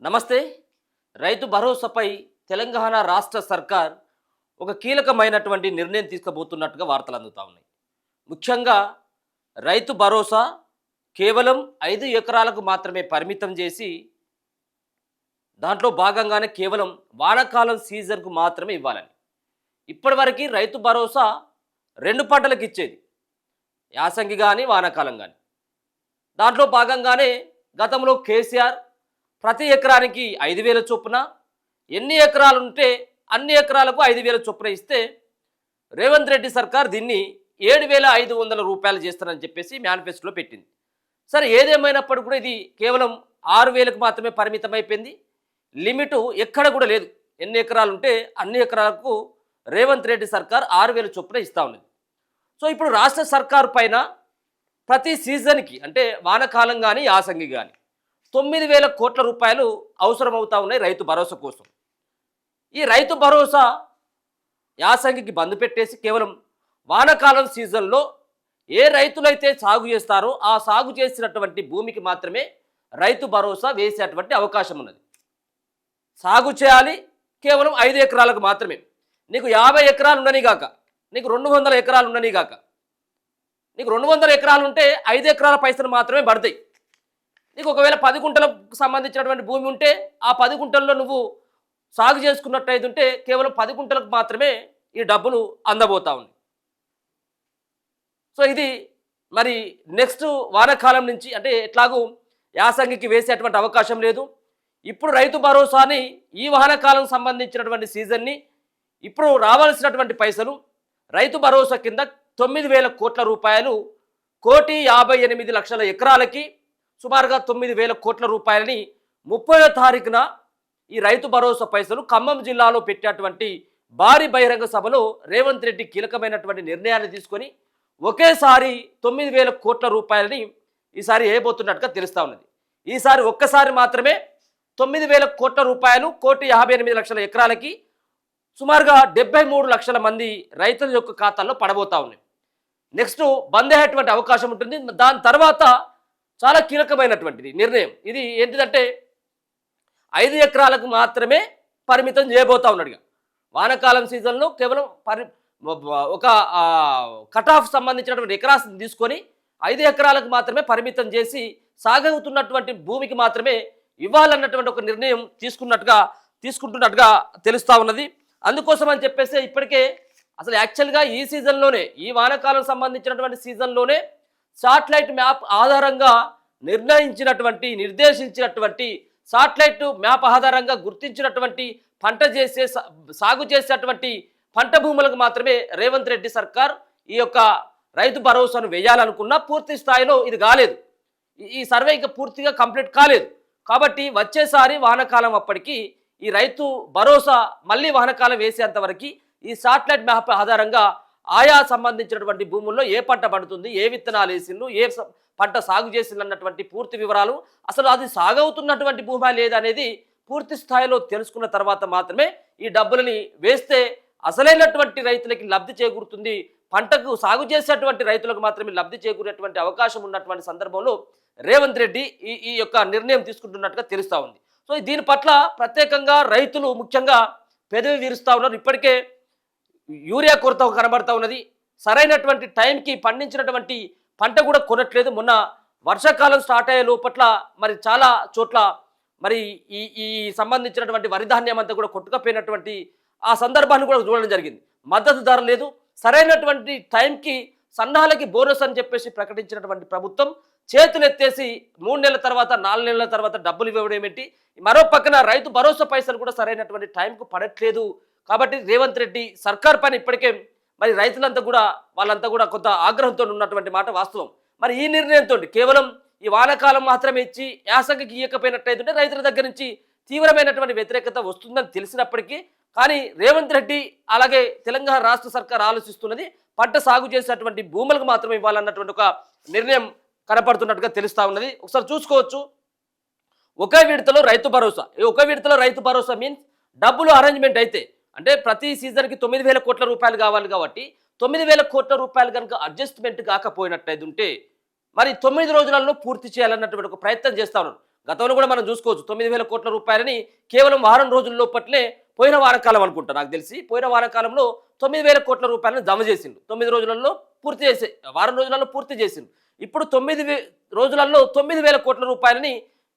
నమస్తే. రైతు భరోసాపై తెలంగాణ రాష్ట్ర సర్కార్ ఒక కీలకమైనటువంటి నిర్ణయం తీసుకోబోతున్నట్టుగా వార్తలు అందుతా ఉన్నాయి. ముఖ్యంగా రైతు భరోసా కేవలం 5 ఎకరాలకు మాత్రమే పరిమితం చేసి దాంట్లో భాగంగానే కేవలం వానాకాలం సీజన్కు మాత్రమే ఇవ్వాలని. ఇప్పటివరకు రైతు భరోసా 2 పంటలకు ఇచ్చేది, యాసంగి కానీ వానాకాలం కానీ. దాంట్లో భాగంగానే గతంలో కేసీఆర్ ప్రతి ఎకరానికి 5,000 చొప్పున, ఎన్ని ఎకరాలు ఉంటే అన్ని ఎకరాలకు 5,000 చొప్పున ఇస్తే రేవంత్ రెడ్డి సర్కార్ దీన్ని 7,500 రూపాయలు చేస్తారని చెప్పేసి మేనిఫెస్టోలో పెట్టింది. సరే, ఏదేమైనప్పటికీ కూడా ఇది కేవలం 6,000కు మాత్రమే పరిమితం అయిపోయింది. లిమిటు ఎక్కడ కూడా లేదు. ఎన్ని ఎకరాలు ఉంటే అన్ని ఎకరాలకు రేవంత్ రెడ్డి సర్కార్ 6,000 చొప్పున ఇస్తూ ఉన్నది. సో ఇప్పుడు రాష్ట్ర సర్కారు పైన ప్రతి సీజన్కి అంటే వానకాలం కానీ యాసంగి కానీ 9,000 కోట్ల రూపాయలు అవసరమవుతా ఉన్నాయి రైతు భరోసా కోసం. ఈ రైతు భరోసా యాసంగికి బంద్ పెట్టేసి కేవలం వానాకాలం సీజన్లో ఏ రైతులైతే సాగు చేస్తారో ఆ సాగు చేసినటువంటి భూమికి మాత్రమే రైతు భరోసా వేసేటువంటి అవకాశం ఉన్నది. సాగు చేయాలి కేవలం 5 ఎకరాలకు మాత్రమే. నీకు 50 ఎకరాలు ఉండని గాక, నీకు 200 ఎకరాలు ఉండని గాక, నీకు 200 ఎకరాలు ఉంటే 5 ఎకరాల పైసలు మాత్రమే పడతాయి. నీకు ఒకవేళ 10 గుంటలకు సంబంధించినటువంటి భూమి ఉంటే ఆ 10 గుంటల్లో నువ్వు సాగు చేసుకున్నట్టయితే ఉంటే కేవలం 10 గుంటలకు మాత్రమే ఈ డబ్బులు అందబోతా ఉంది. సో ఇది మరి నెక్స్ట్ వానాకాలం నుంచి అంటే ఎట్లాగూ యాసంగికి వేసేటువంటి అవకాశం లేదు. ఇప్పుడు రైతు భరోసాని ఈ వానాకాలం సంబంధించినటువంటి సీజన్ని ఇప్పుడు రావాల్సినటువంటి పైసలు రైతు భరోసా కింద 9,000 కోట్ల రూపాయలు 1,58,00,000 ఎకరాలకి సుమారుగా 9,000 కోట్ల రూపాయలని 30వ తారీఖున ఈ రైతు భరోసా పైసలు ఖమ్మం జిల్లాలో పెట్టేటువంటి భారీ బహిరంగ సభలో రేవంత్ రెడ్డి కీలకమైనటువంటి నిర్ణయాన్ని తీసుకొని ఒకేసారి 9,000 కోట్ల రూపాయలని ఈసారి వేయబోతున్నట్టుగా తెలుస్తూ ఉన్నది. ఈసారి ఒక్కసారి మాత్రమే 9,000 కోట్ల రూపాయలు 1,58,00,000 ఎకరాలకి సుమారుగా 73 లక్షల మంది రైతుల యొక్క ఖాతాల్లో పడబోతా ఉన్నాయి. నెక్స్ట్ బంద్ అయ్యేటువంటి అవకాశం ఉంటుంది. దాని తర్వాత చాలా కీలకమైనటువంటిది నిర్ణయం. ఇది ఏంటిదంటే 5 ఎకరాలకు మాత్రమే పరిమితం చేయబోతా ఉన్నాడుగా. వానాకాలం సీజన్లో కేవలం ఒక కట్ ఆఫ్ సంబంధించినటువంటి ఎకరాస్ తీసుకొని 5 ఎకరాలకు మాత్రమే పరిమితం చేసి సాగుతున్నటువంటి భూమికి మాత్రమే ఇవ్వాలన్నటువంటి ఒక నిర్ణయం తీసుకుంటున్నట్టుగా తెలుస్తూ ఉన్నది. అందుకోసం అని చెప్పేసి ఇప్పటికే అసలు యాక్చువల్గా ఈ సీజన్లోనే ఈ వానాకాలం సంబంధించినటువంటి సీజన్లోనే శాటిలైట్ మ్యాప్ ఆధారంగా నిర్దేశించినటువంటి శాటిలైట్ మ్యాప్ ఆధారంగా గుర్తించినటువంటి సాగు చేసేటువంటి పంట భూములకు మాత్రమే రేవంత్ రెడ్డి సర్కార్ ఈ యొక్క రైతు భరోసాను వేయాలనుకున్నా పూర్తి స్థాయిలో ఇది కాలేదు. ఈ సర్వే ఇంకా పూర్తిగా కంప్లీట్ కాలేదు. కాబట్టి వచ్చేసారి వానాకాలం అప్పటికి ఈ రైతు భరోసా మళ్ళీ వానాకాలం వేసేంత వరకు ఈ శాటిలైట్ మ్యాప్ ఆధారంగా ఆయా సంబంధించినటువంటి భూముల్లో ఏ పంట పడుతుంది, ఏ విత్తనాలు వేసిండ్రు, ఏ పంట సాగు చేసిండ్రు అన్నటువంటి పూర్తి వివరాలు, అసలు అది సాగవుతున్నటువంటి భూమి లేదనేది పూర్తి స్థాయిలో తెలుసుకున్న తర్వాత మాత్రమే ఈ డబ్బులని వేస్తే అసలైనటువంటి రైతులకి లబ్ధి చేకూరుతుంది. పంటకు సాగు చేసేటువంటి రైతులకు మాత్రమే లబ్ధి చేకూరేటువంటి అవకాశం ఉన్నటువంటి సందర్భంలో రేవంత్ రెడ్డి ఈ యొక్క నిర్ణయం తీసుకుంటున్నట్టుగా తెలుస్తూ ఉంది. సో దీని పట్ల ప్రత్యేకంగా రైతులు ముఖ్యంగా పెదవి విరుస్తూ ఉన్నారు. ఇప్పటికే యూరియా కొరత కనబడతా ఉన్నది. సరైనటువంటి టైంకి పండించినటువంటి పంట కూడా కొనట్లేదు. మొన్న వర్షాకాలం స్టార్ట్ అయ్యే లోపట్ల మరి చాలా చోట్ల మరి ఈ సంబంధించినటువంటి వరిధాన్యం అంతా కూడా కొట్టుకపోయినటువంటి ఆ సందర్భాన్ని కూడా చూడడం జరిగింది. మద్దతు ధర లేదు. సరైనటువంటి టైంకి సన్నాలకి బోనస్ అని చెప్పేసి ప్రకటించినటువంటి ప్రభుత్వం చేతులెత్తేసి 3 నెలల తర్వాత 4 నెలల తర్వాత డబ్బులు ఇవ్వడం ఏమిటి, మరో పక్కన రైతు భరోసా పైసలు కూడా సరైనటువంటి టైంకు పడట్లేదు. కాబట్టి రేవంత్ రెడ్డి సర్కార్ పైన ఇప్పటికే మరి రైతులంతా కూడా వాళ్ళంతా కూడా కొంత ఆగ్రహంతో ఉన్నటువంటి మాట వాస్తవం. మరి ఈ నిర్ణయంతో కేవలం ఈ వానాకాలం మాత్రమే ఇచ్చి యాసంగికి ఇయ్యకపోయినట్టయితే రైతుల దగ్గర నుంచి తీవ్రమైనటువంటి వ్యతిరేకత వస్తుందని తెలిసినప్పటికీ కానీ రేవంత్ రెడ్డి అలాగే తెలంగాణ రాష్ట్ర సర్కార్ ఆలోచిస్తున్నది పంట సాగు చేసేటువంటి భూములకు మాత్రమే ఇవ్వాలన్నటువంటి ఒక నిర్ణయం కనపడుతున్నట్టుగా తెలుస్తూ ఉన్నది. ఒకసారి చూసుకోవచ్చు. ఒకే విడతలో రైతు భరోసా. ఈ ఒకే విడతలో రైతు భరోసా మీన్స్ డబ్బులు అరేంజ్మెంట్ అయితే అంటే ప్రతి సీజన్కి 9,000 కోట్ల రూపాయలు కావాలి. కాబట్టి 9,000 కోట్ల రూపాయలు కనుక అడ్జస్ట్మెంట్ కాకపోయినట్టయితే ఉంటే మరి 9 రోజులలో పూర్తి చేయాలన్నటువంటి ఒక ప్రయత్నం చేస్తా ఉన్నారు. గతంలో కూడా మనం చూసుకోవచ్చు 9,000 కోట్ల రూపాయలని కేవలం వారం రోజుల లోపట్లే పోయిన వారకాలం అనుకుంటా నాకు తెలిసి పోయిన వారకాలంలో 9,000 కోట్ల రూపాయలను జమ చేసిండు 9 రోజులలో పూర్తి చేసే వారం రోజులలో పూర్తి చేసిండు ఇప్పుడు 9 రోజులలో 9,000 కోట్ల రూపాయలని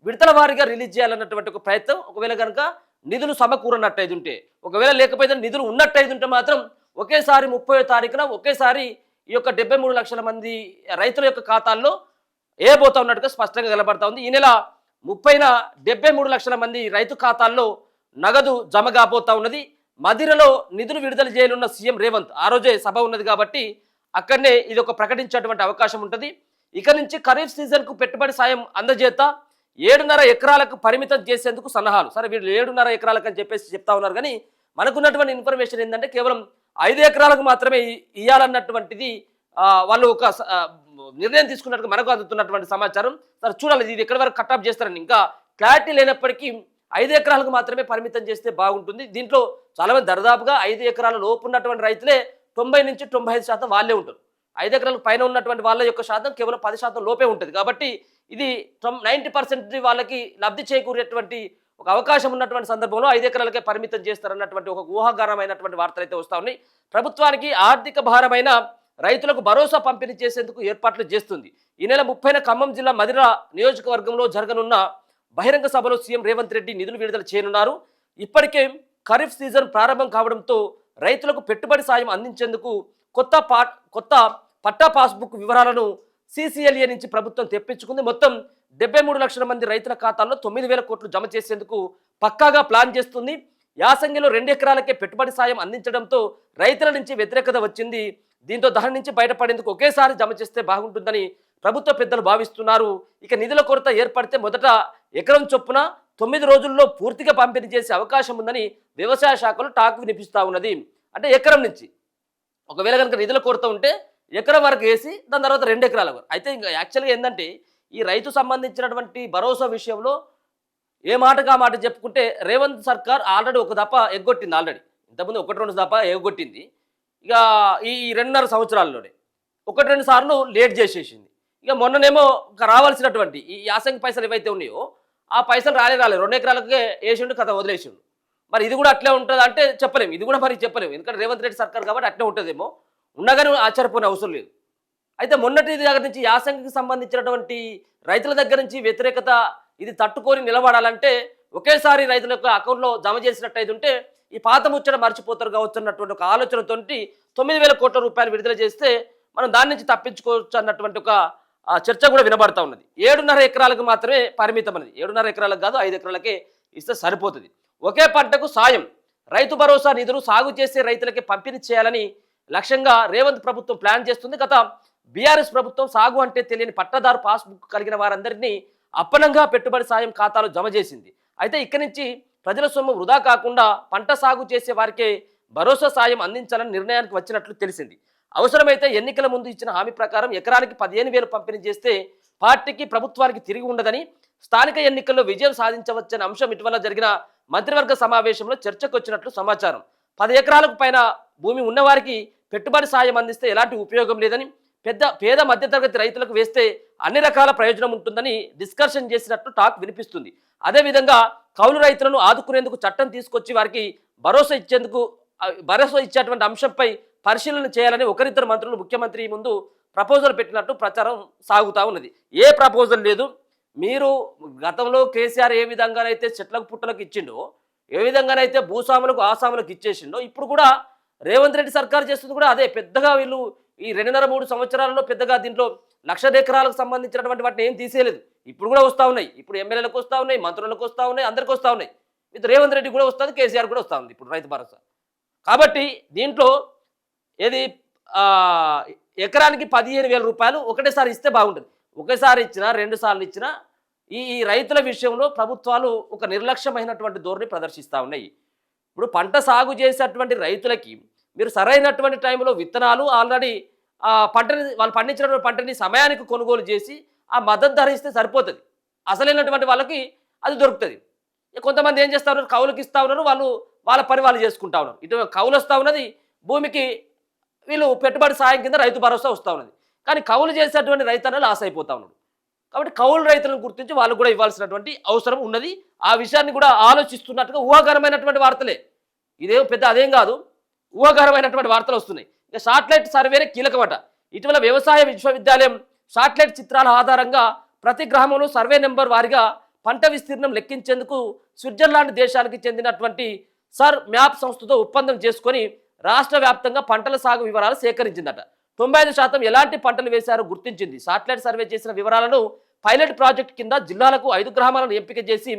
విడతల వారీగా రిలీజ్ చేయాలన్నటువంటి ఒక ప్రయత్నం ఒకవేళ కనుక నిధులు సమకూరనట్టయితే ఉంటే ఒకవేళ లేకపోతే నిధులు ఉన్నట్టయితే ఉంటే మాత్రం ఒకేసారి 30వ తారీఖున ఒకేసారి ఈ యొక్క 73 లక్షల మంది రైతుల యొక్క ఖాతాల్లో పోతా ఉన్నట్టుగా స్పష్టంగా కనబడతా ఉంది ఈ నెల 30న 73 లక్షల మంది రైతు ఖాతాల్లో నగదు జమ కాబోతా ఉన్నది మదిరలో నిధులు విడుదల చేయనున్న సీఎం రేవంత్ ఆ రోజే సభ ఉన్నది కాబట్టి అక్కడనే ఇది ఒక ప్రకటించేటువంటి అవకాశం ఉంటుంది ఇక నుంచి ఖరీఫ్ సీజన్కు పెట్టుబడి సాయం అందజేత 7.5 ఎకరాలకు పరిమితం చేసేందుకు సన్నాహాలు సరే వీళ్ళు 7.5 ఎకరాలకు అని చెప్పేసి చెప్తా ఉన్నారు కానీ మనకున్నటువంటి ఇన్ఫర్మేషన్ ఏంటంటే కేవలం 5 ఎకరాలకు మాత్రమే ఇవ్వాలన్నటువంటిది వాళ్ళు ఒక నిర్ణయం తీసుకున్నట్టుగా మనకు అందుతున్నటువంటి సమాచారం సరే చూడాలి ఇది ఎక్కడి వరకు కట్అప్ చేస్తారని ఇంకా క్లారిటీ లేనప్పటికీ 5 ఎకరాలకు మాత్రమే పరిమితం చేస్తే బాగుంటుంది దీంట్లో చాలా మంది దరిదాపుగా 5 ఎకరాల లోపు ఉన్నటువంటి రైతులే 90 నుంచి 95% వాళ్ళే ఉంటారు 5 ఎకరాలకు పైన ఉన్నటువంటి వాళ్ళ యొక్క శాతం కేవలం 10% లోపే ఉంటుంది కాబట్టి ఇది 90% వాళ్ళకి లబ్ధి చేకూరేటువంటి ఒక అవకాశం ఉన్నటువంటి సందర్భంలో 5 ఎకరాలకే పరిమితం చేస్తారన్నటువంటి ఒక ఊహాగానమైనటువంటి వార్తలు అయితే వస్తూ ఉన్నాయి ప్రభుత్వానికి ఆర్థిక భారమైన రైతులకు భరోసా పంపిణీ చేసేందుకు ఏర్పాట్లు చేస్తుంది ఈ నెల 30న ఖమ్మం జిల్లా మదిర నియోజకవర్గంలో జరగనున్న బహిరంగ సభలో సీఎం రేవంత్ రెడ్డి నిధులు విడుదల చేయనున్నారు ఇప్పటికే ఖరీఫ్ సీజన్ ప్రారంభం కావడంతో రైతులకు పెట్టుబడి సాయం అందించేందుకు కొత్త పట్టా పాస్బుక్ వివరాలను సీసీఎల్ఏ నుంచి ప్రభుత్వం తెప్పించుకుంది మొత్తం 73 లక్షల మంది రైతుల ఖాతాల్లో 9,000 కోట్లు జమ చేసేందుకు పక్కాగా ప్లాన్ చేస్తుంది యాసంగిలో 2 ఎకరాలకే పెట్టుబడి సాయం అందించడంతో రైతుల నుంచి వ్యతిరేకత వచ్చింది దీంతో దాని నుంచి బయటపడేందుకు ఒకేసారి జమ చేస్తే బాగుంటుందని ప్రభుత్వ పెద్దలు భావిస్తున్నారు ఇక నిధుల కొరత ఏర్పడితే మొదట ఎకరం చొప్పున 9 రోజుల్లో పూర్తిగా పంపిణీ చేసే అవకాశం ఉందని వ్యవసాయ శాఖలో టాక్ వినిపిస్తూ ఉన్నది అంటే ఎకరం నుంచి ఒకవేళ కనుక నిధుల కొరత ఉంటే ఎకరం వరకు వేసి దాని తర్వాత 2 ఎకరాల వరకు అయితే ఇంకా యాక్చువల్గా ఏంటంటే ఈ రైతు సంబంధించినటువంటి భరోసా విషయంలో ఏ మాటగా మాట చెప్పుకుంటే రేవంత్ సర్కార్ ఆల్రెడీ ఒక దఫా ఎగ్గొట్టింది ఆల్రెడీ ఇంతకుముందు 1-2 దఫా ఎగ్గొట్టింది ఇక ఈ 2.5 సంవత్సరాల్లోనే 1-2 సార్లు లేట్ చేసేసింది ఇక మొన్ననేమో రావాల్సినటువంటి ఈ యాసంగి పైసలు ఏవైతే ఉన్నాయో ఆ పైసలు రాలేదు 2 ఎకరాలకే వేసిండు కథ వదిలేసిండు మరి ఇది కూడా అట్లే ఉంటుంది అంటే చెప్పలేము ఇది కూడా మరి చెప్పలేము ఎందుకంటే రేవంత్ రెడ్డి సర్కార్ కాబట్టి అట్లే ఉంటుందేమో ఉన్నగానే ఆశ్చర్యపోయిన అవసరం లేదు అయితే మొన్నటి దగ్గర నుంచి యాసంగికి సంబంధించినటువంటి రైతుల దగ్గర నుంచి వ్యతిరేకత ఇది తట్టుకొని నిలబడాలంటే ఒకేసారి రైతుల యొక్క అకౌంట్లో జమ చేసినట్టయితే ఉంటే ఈ పాత ముచ్చట మర్చిపోతారు కావచ్చు అన్నటువంటి ఒక ఆలోచనతో 9,000 కోట్ల రూపాయలు విడుదల చేస్తే మనం దాని నుంచి తప్పించుకోవచ్చు అన్నటువంటి ఒక చర్చ కూడా వినబడతా ఉన్నది 7.5 ఎకరాలకు మాత్రమే పరిమితం అనేది 7.5 ఎకరాలకు కాదు 5 ఎకరాలకే ఇస్తే సరిపోతుంది ఒకే పంటకు సాయం రైతు భరోసా నిధులు సాగు చేసే రైతులకి పంపిణీ చేయాలని లక్ష్యంగా రేవంత్ ప్రభుత్వం ప్లాన్ చేస్తుంది గత బీఆర్ఎస్ ప్రభుత్వం సాగు అంటే తెలియని పట్టదారు పాస్బుక్ కలిగిన వారందరినీ అప్పనంగా పెట్టుబడి సాయం ఖాతాలో జమ చేసింది అయితే ఇక్కడి నుంచి ప్రజల సొమ్ము వృధా కాకుండా పంట సాగు చేసే వారికే భరోసా సాయం అందించాలని నిర్ణయానికి వచ్చినట్లు తెలిసింది అవసరమైతే ఎన్నికల ముందు ఇచ్చిన హామీ ప్రకారం ఎకరానికి 15,000 పంపిణీ చేస్తే పార్టీకి ప్రభుత్వానికి తిరిగి ఉండదని స్థానిక ఎన్నికల్లో విజయం సాధించవచ్చనే అంశం ఇటీవల జరిగిన మంత్రివర్గ సమావేశంలో చర్చకు వచ్చినట్లు సమాచారం 10 ఎకరాలకు పైన భూమి ఉన్నవారికి పెట్టుబడి సాయం అందిస్తే ఎలాంటి ఉపయోగం లేదని పేద మధ్యతరగతి రైతులకు వేస్తే అన్ని రకాల ప్రయోజనం ఉంటుందని డిస్కషన్ చేసినట్లు టాక్ వినిపిస్తుంది అదేవిధంగా కౌలు రైతులను ఆదుకునేందుకు చట్టం తీసుకొచ్చి వారికి భరోసా ఇచ్చేటువంటి అంశంపై పరిశీలన చేయాలని ఒకరిద్దరు మంత్రులు ముఖ్యమంత్రి ముందు ప్రపోజల్ పెట్టినట్టు ప్రచారం సాగుతూ ఉన్నది ఏ ప్రపోజల్ లేదు మీరు గతంలో కేసీఆర్ ఏ విధంగానైతే చెట్లకు పుట్టలకు ఇచ్చిండో ఏ విధంగానైతే భూస్వాములకు ఆసాములకు ఇచ్చేసిండో ఇప్పుడు కూడా రేవంత్ రెడ్డి సర్కార్ చేస్తుంది కూడా అదే పెద్దగా వీళ్ళు ఈ 2.5-3 సంవత్సరాలలో పెద్దగా దీంట్లో 1,00,000 ఎకరాలకు సంబంధించినటువంటి వాటిని ఏం తీసేయలేదు ఇప్పుడు కూడా వస్తూ ఉన్నాయి ఇప్పుడు ఎమ్మెల్యేలకు వస్తూ ఉన్నాయి మంత్రులకు వస్తూ ఉన్నాయి అందరికీ వస్తూ ఉన్నాయి ఇది రేవంత్ రెడ్డి కూడా వస్తుంది కేసీఆర్ కూడా వస్తూ ఉంది ఇప్పుడు రైతు భరోసా కాబట్టి దీంట్లో ఏది ఎకరానికి 15,000 రూపాయలు ఒకటేసారి ఇస్తే బాగుంటుంది ఒకేసారి ఇచ్చినా 2 సార్లు ఇచ్చినా ఈ రైతుల విషయంలో ప్రభుత్వాలు ఒక నిర్లక్ష్యమైనటువంటి ధోరణి ప్రదర్శిస్తూ ఉన్నాయి ఇప్పుడు పంట సాగు చేసేటువంటి రైతులకి మీరు సరైనటువంటి టైంలో విత్తనాలు ఆల్రెడీ పంటని వాళ్ళు పండించినటువంటి పంటని సమయానికి కొనుగోలు చేసి ఆ మద్దతు ధర ఇస్తే సరిపోతుంది అసలైనటువంటి వాళ్ళకి అది దొరుకుతుంది కొంతమంది ఏం చేస్తూ ఉన్నారు కౌలుకి ఇస్తూ ఉన్నారు వాళ్ళ పని వాళ్ళు చేసుకుంటా ఉన్నారు ఇటు కౌలు వస్తూ ఉన్నది భూమికి వీళ్ళు పెట్టుబడి సాయం కింద రైతు భరోసా వస్తూ ఉన్నది కానీ కౌలు చేసేటువంటి రైతన్నలు లాస్ అయిపోతూ ఉన్నారు కాబట్టి కౌలు రైతులను గుర్తించి వాళ్ళు కూడా ఇవ్వాల్సినటువంటి అవసరం ఉన్నది. ఆ విషయాన్ని కూడా ఆలోచిస్తున్నట్టుగా ఊహాగారమైనటువంటి వార్తలే, ఇదేం పెద్ద అదేం కాదు, ఊహాగారమైనటువంటి వార్తలు వస్తున్నాయి. ఇక శాటిలైట్ సర్వేనే కీలకమట. ఇటీవల వ్యవసాయ విశ్వవిద్యాలయం శాటిలైట్ చిత్రాల ఆధారంగా ప్రతి గ్రామంలో సర్వే నెంబర్ వారిగా పంట విస్తీర్ణం లెక్కించేందుకు స్విట్జర్లాండ్ దేశానికి చెందినటువంటి సర్ మ్యాప్ సంస్థతో ఒప్పందం చేసుకొని రాష్ట్ర వ్యాప్తంగా పంటల సాగు వివరాలు సేకరించిందట. 95% ఎలాంటి పంటలు వేశారో గుర్తించింది. శాటిలైట్ సర్వే చేసిన వివరాలను పైలట్ ప్రాజెక్ట్ కింద జిల్లాలకు 5 గ్రామాలను ఎంపిక చేసి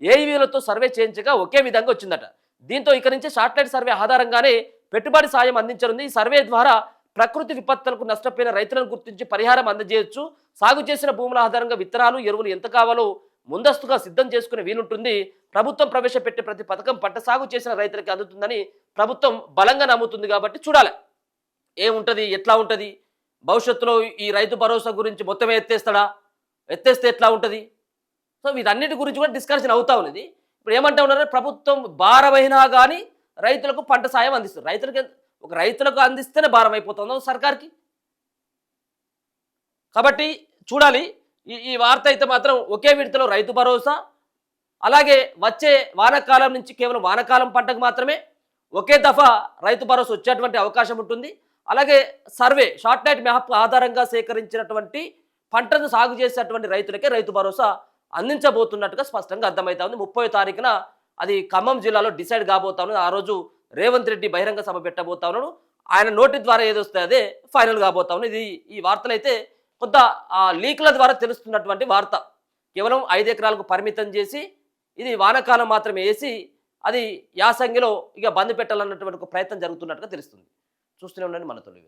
ఏఈవీలతో సర్వే చేయించగా ఒకే విధంగా వచ్చిందట. దీంతో ఇక నుంచి శాటిలైట్ సర్వే ఆధారంగానే పెట్టుబడి సాయం అందించనుంది. ఈ సర్వే ద్వారా ప్రకృతి విపత్తులకు నష్టపోయిన రైతులను గుర్తించి పరిహారం అందజేయొచ్చు. సాగు చేసిన భూముల ఆధారంగా విత్తనాలు, ఎరువులు ఎంత కావాలో ముందస్తుగా సిద్ధం చేసుకునే వీలుంటుంది. ప్రభుత్వం ప్రవేశపెట్టే ప్రతి పథకం పంట సాగు చేసిన రైతులకి అందుతుందని ప్రభుత్వం బలంగా నమ్ముతుంది. కాబట్టి చూడాలి ఏముంటుంది, ఎట్లా ఉంటుంది భవిష్యత్తులో. ఈ రైతు భరోసా గురించి మొత్తం ఎత్తేస్తాడా, ఎత్తేస్తే ఎట్లా ఉంటుంది? సో వీటన్నిటి గురించి కూడా డిస్కషన్ అవుతా ఉన్నది. ఇప్పుడు ఏమంటా ఉన్నారు, ప్రభుత్వం భారమైనా కానీ రైతులకు పంట సాయం అందిస్తారు. రైతులకు అందిస్తేనే భారం అయిపోతుందో సర్కార్కి. కాబట్టి చూడాలి. ఈ వార్త అయితే మాత్రం ఒకే విడతలో రైతు భరోసా, అలాగే వచ్చే వానాకాలం నుంచి కేవలం వానాకాలం పంటకు మాత్రమే ఒకే దఫా రైతు భరోసా వచ్చేటువంటి అవకాశం ఉంటుంది. అలాగే సర్వే శాటిలైట్ మ్యాప్ ఆధారంగా సేకరించినటువంటి పంటను సాగు చేసేటువంటి రైతులకే రైతు భరోసా అందించబోతున్నట్టుగా స్పష్టంగా అర్థమవుతా ఉంది. 30వ తారీఖున అది ఖమ్మం జిల్లాలో డిసైడ్ కాబోతా ఉన్నది. ఆ రోజు రేవంత్ రెడ్డి బహిరంగ సభ పెట్టబోతా ఉన్నాడు. ఆయన నోటి ద్వారా ఏదొస్తే అదే ఫైనల్ కాబోతా ఉన్నది. ఈ వార్తలు అయితే కొంత లీక్ల ద్వారా తెలుస్తున్నటువంటి వార్త. కేవలం 5 ఎకరాలకు పరిమితం చేసి ఇది వానాకాలం మాత్రమే వేసి అది యాసంగిలో ఇక బంద్ పెట్టాలన్నటువంటి ఒక ప్రయత్నం జరుగుతున్నట్టుగా తెలుస్తుంది. చూస్తూనే ఉండండి మనతో.